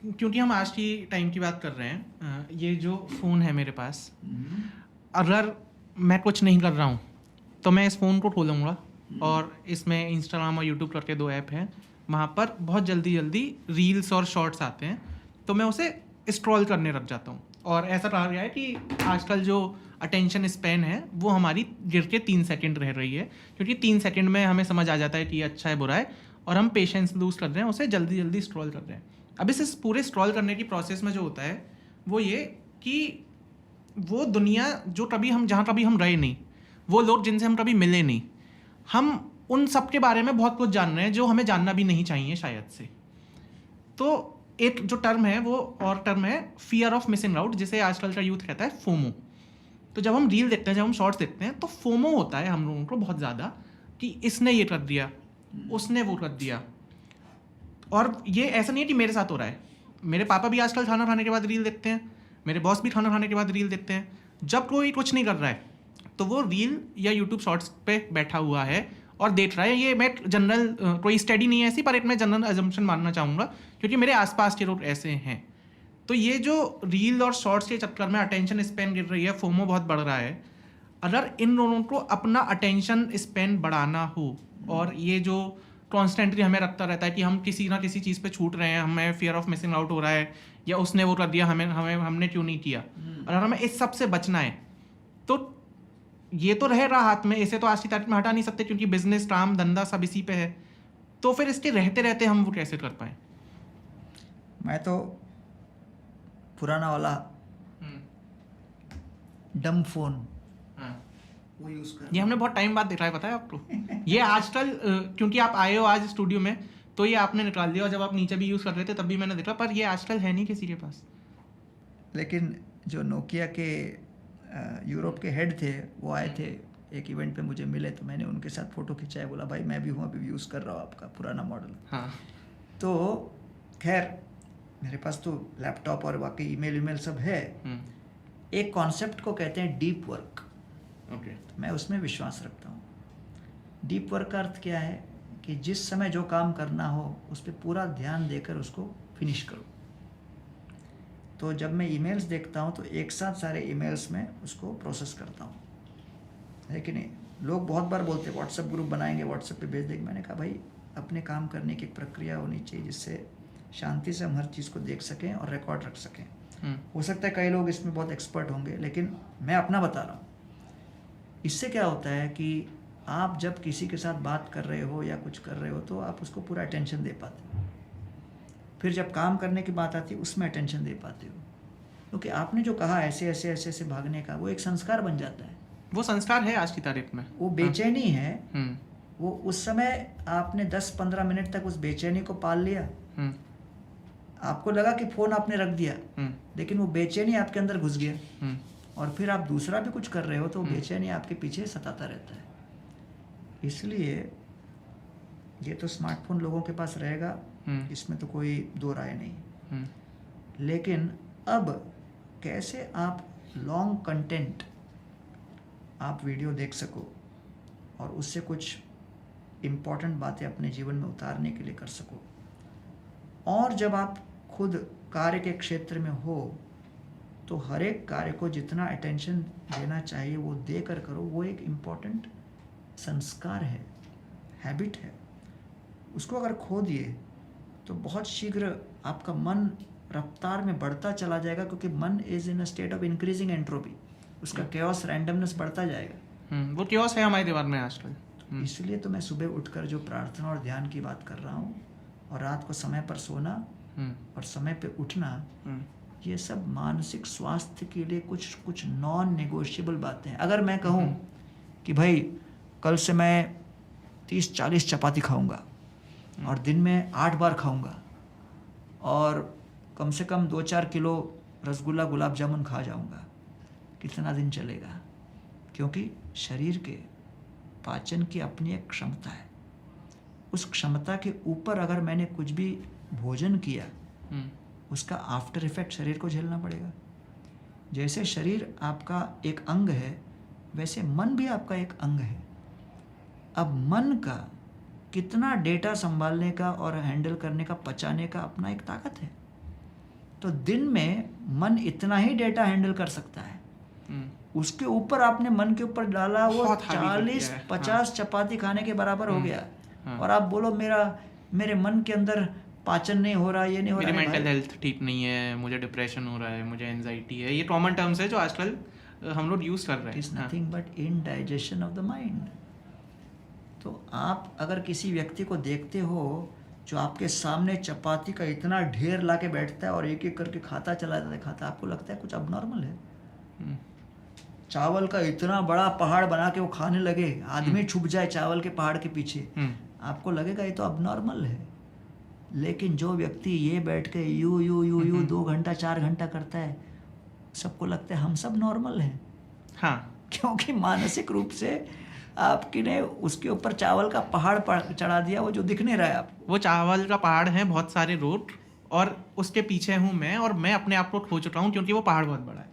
क्योंकि हम आज की टाइम की बात कर रहे हैं, ये जो फ़ोन है मेरे पास, अगर मैं कुछ नहीं कर रहा हूँ तो मैं इस फ़ोन को खोलूँगा और इसमें इंस्टाग्राम और यूट्यूब करके 2 ऐप हैं, वहाँ पर बहुत जल्दी जल्दी रील्स और शॉर्ट्स आते हैं, तो मैं उसे स्क्रॉल करने लग जाता हूँ। और ऐसा कहा गया है कि आजकल जो अटेंशन स्पैन है वो हमारी गिर के 3 सेकंड रह रही है, क्योंकि 3 सेकंड में हमें समझ आ जाता है कि ये अच्छा है बुरा है, और हम पेशेंस लूज़ कर रहे हैं, उसे जल्दी जल्दी स्क्रॉल कर रहे हैं। अब इस पूरे स्क्रॉल करने की प्रोसेस में जो होता है वो ये कि वो दुनिया जो कभी हम जहाँ कभी हम रहे नहीं, वो लोग जिनसे हम कभी मिले नहीं, हम उन सब के बारे में बहुत कुछ जान रहे हैं जो हमें जानना भी नहीं चाहिए शायद से। तो एक जो टर्म है वो और टर्म है फियर ऑफ मिसिंग आउट, जिसे आजकल का यूथ कहता है फोमो। तो जब हम रील देखते हैं, जब हम शॉर्ट्स देखते हैं, तो फोमो होता है हम लोगों को बहुत ज़्यादा कि इसने ये कर दिया, उसने वो कर दिया। और ये ऐसा नहीं है कि मेरे साथ हो रहा है, मेरे पापा भी आजकल खाना खाने के बाद रील देखते हैं, मेरे बॉस भी खाना खाने के बाद रील देखते हैं। जब कोई कुछ नहीं कर रहा है तो वो रील या यूट्यूब शॉर्ट्स पे बैठा हुआ है और देख रहा है। ये मैं जनरल कोई स्टडी नहीं है ऐसी, पर एक मैं जनरल एजम्पशन मानना चाहूँगा, क्योंकि मेरे आसपास के लोग ऐसे हैं। तो ये जो रील और शॉर्ट्स के चक्कर में अटेंशन स्पैन गिर रही है, फोमो बहुत बढ़ रहा है। अगर इन लोगों को अपना अटेंशन स्पैन बढ़ाना हो, और ये जो कॉन्स्टेंटली हमें रखता रहता है कि हम किसी ना किसी चीज़ पे छूट रहे हैं, हमें फियर ऑफ मिसिंग आउट हो रहा है, या उसने वो कर दिया, हमने क्यों नहीं किया, अगर हमें इस सब से बचना है तो ये तो रहेगा हाथ में, इसे तो आज की तारीख में हटा नहीं सकते, क्योंकि बिजनेस, काम धंधा सब इसी पे है। तो फिर इसके रहते रहते हम वो कैसे कर पाए? मैं तो पुराना वाला डम फोन वो यूज कर, ये हमने बहुत टाइम बाद देखा है, पता है आपको? ये आजकल क्योंकि आप आए हो आज स्टूडियो में तो ये आपने निकाल दिया, और जब आप नीचे भी यूज़ कर रहे थे तब भी मैंने देखा, पर ये आजकल है नहीं किसी के पास। लेकिन जो नोकिया के यूरोप के हेड थे वो आए थे एक इवेंट पे, मुझे मिले, तो मैंने उनके साथ फ़ोटो खिंचाया, बोला भाई मैं भी हूँ, अभी यूज़ कर रहा हूँ आपका पुराना मॉडल। हाँ। तो खैर मेरे पास तो लैपटॉप और बाकी ईमेल सब है। एक कॉन्सेप्ट को कहते हैं डीप वर्क। ओके। तो मैं उसमें विश्वास रखता हूँ। डीप वर्क का अर्थ क्या है कि जिस समय जो काम करना हो उस पर पूरा ध्यान देकर उसको फिनिश करो। तो जब मैं ईमेल्स देखता हूँ तो एक साथ सारे ईमेल्स में उसको प्रोसेस करता हूँ, है कि नहीं? लोग बहुत बार बोलते हैं व्हाट्सएप ग्रुप बनाएंगे, व्हाट्सएप पे भेज देंगे। मैंने कहा भाई अपने काम करने की एक प्रक्रिया होनी चाहिए जिससे शांति से हम हर चीज़ को देख सकें और रिकॉर्ड रख सकें। हो सकता है कई लोग इसमें बहुत एक्सपर्ट होंगे, लेकिन मैं अपना बता रहा हूँ। इससे क्या होता है कि आप जब किसी के साथ बात कर रहे हो या कुछ कर रहे हो तो आप उसको पूरा अटेंशन दे पाते हो। फिर जब काम करने की बात आती है उसमें अटेंशन दे पाते हो, क्योंकि आपने जो कहा ऐसे ऐसे ऐसे ऐसे भागने का, वो एक संस्कार बन जाता है। वो संस्कार है आज की तारीख में। वो बेचैनी है, वो उस समय आपने 10-15 मिनट तक उस बेचैनी को पाल लिया। आपको लगा कि फ़ोन आपने रख दिया, लेकिन वो बेचैनी आपके अंदर घुस गया, और फिर आप दूसरा भी कुछ कर रहे हो तो बेचैनी आपके पीछे सताता रहता है। इसलिए ये तो स्मार्टफोन लोगों के पास रहेगा, इसमें तो कोई दो राय नहीं। लेकिन अब कैसे आप लॉन्ग कंटेंट, आप वीडियो देख सको और उससे कुछ इम्पॉर्टेंट बातें अपने जीवन में उतारने के लिए कर सको, और जब आप खुद कार्य के क्षेत्र में हो तो हर एक कार्य को जितना अटेंशन देना चाहिए वो दे कर करो। वो एक इम्पॉर्टेंट संस्कार है, हैबिट है। उसको अगर खो दिए तो बहुत शीघ्र आपका मन रफ्तार में बढ़ता चला जाएगा, क्योंकि मन is in a state of increasing entropy. उसका केओस, रैंडमनेस बढ़ता जाएगा। वो केओस है हमारे दिमाग में आजकल। इसलिए तो मैं सुबह उठकर जो प्रार्थना और ध्यान की बात कर रहा हूँ, और रात को समय पर सोना और समय पे उठना, ये सब मानसिक स्वास्थ्य के लिए कुछ कुछ नॉन नेगोशिएबल बातें हैं। अगर मैं कहूँ कि भाई कल से मैं 30-40 चपाती खाऊंगा और दिन में 8 बार खाऊंगा और कम से कम 2-4 किलो रसगुल्ला, गुलाब जामुन खा जाऊंगा, कितना दिन चलेगा? क्योंकि शरीर के पाचन की अपनी एक क्षमता है। उस क्षमता के ऊपर अगर मैंने कुछ भी भोजन किया, उसका आफ्टर इफेक्ट शरीर को झेलना पड़ेगा। जैसे शरीर आपका एक अंग है, वैसे मन भी आपका एक अंग है। अब मन का कितना डेटा संभालने का और हैंडल करने का, पचाने का अपना एक ताकत है। तो दिन में मन इतना ही डेटा हैंडल कर सकता है, उसके ऊपर आपने मन के ऊपर डाला वो बहुत heavy कर दिया 40-50 चपाती खाने के बराबर हो गया। और आप बोलो मेरे मन के अंदर पाचन नहीं हो रहा, ये नहीं हो रहा, मेरी मेंटल हेल्थ ठीक नहीं है, मुझे डिप्रेशन हो रहा है, मुझे एंजाइटी है, ये कॉमन टर्म्स है जो आजकल हम लोग यूज कर रहे हैं। It is nothing but indigestion of the mind. तो आप अगर किसी व्यक्ति को देखते हो जो आपके सामने चपाती का इतना ढेर ला के बैठता है और एक एक करके खाता चला जाता है, खाता, आपको लगता है कुछ अबनॉर्मल है। चावल का इतना बड़ा पहाड़ बना के वो खाने लगे, आदमी छुप जाए चावल के पहाड़ के पीछे, आपको लगेगा ये तो अबनॉर्मल है। लेकिन जो व्यक्ति ये बैठ के यू 2 घंटा 4 घंटा करता है, सबको लगता है हम सब नॉर्मल हैं। हाँ, क्योंकि मानसिक रूप से आपकी ने उसके ऊपर चावल का पहाड़ चढ़ा दिया, वो जो दिख नहीं रहा है आपको। वो चावल का पहाड़ है, बहुत सारे रोड, और उसके पीछे हूँ मैं, और मैं अपने आप को खो चुका हूँ क्योंकि वो पहाड़ बहुत बड़ा है।